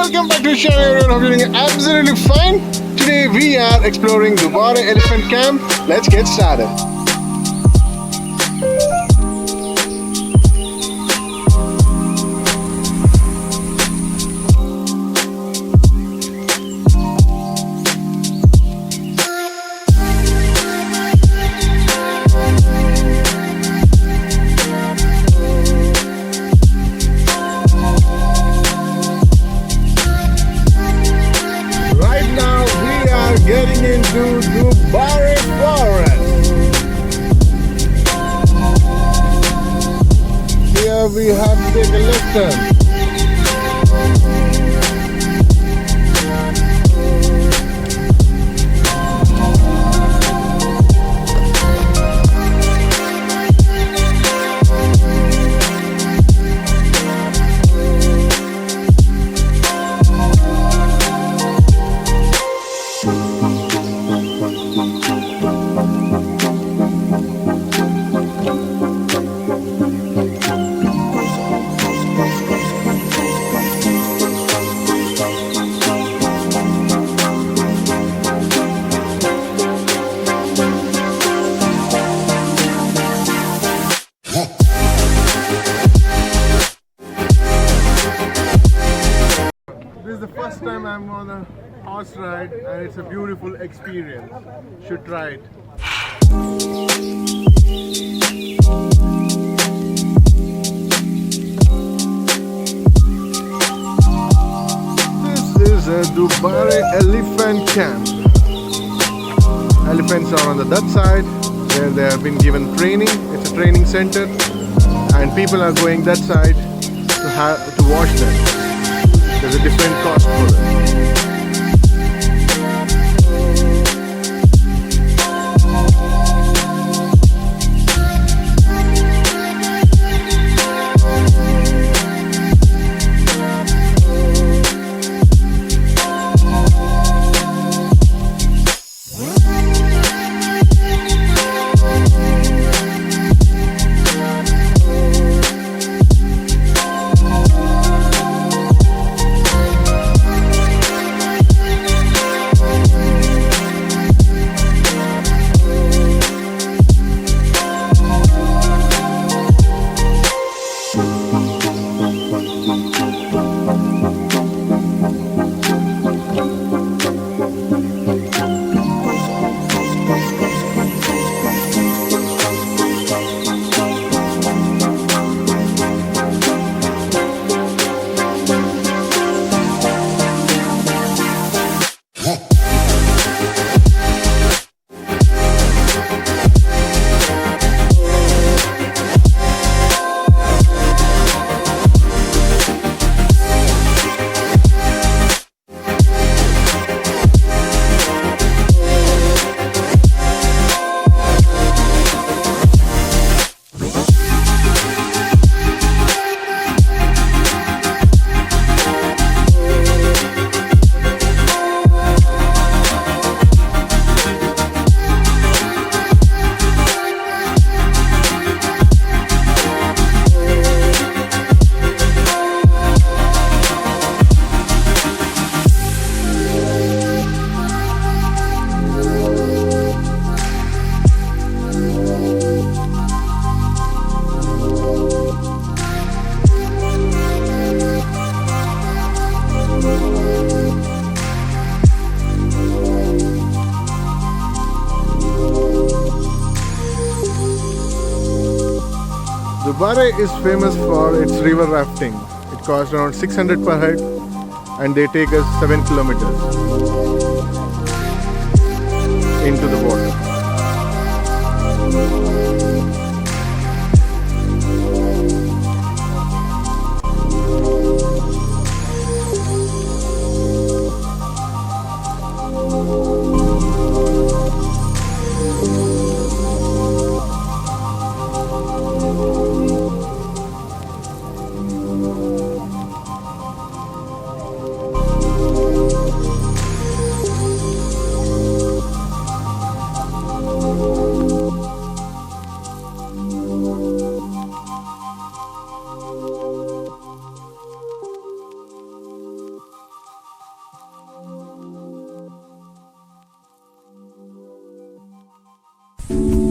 welcome back to the channel everyone. Hope you're doing absolutely fine. Today we are exploring Dubare Elephant Camp. Let's get started. Getting into Dubare Forest. Here we have to take a left turn. This is the first time I'm on a horse ride and it's a beautiful experience. Should try it. This is a Dubare Elephant Camp. Elephants are on the that side where they have been given training. It's a training center and people are going that side to watch them. There's a different cost for them. Dubare is famous for its river rafting. It costs around 600 per head and they take us 7 kilometers into the water. you.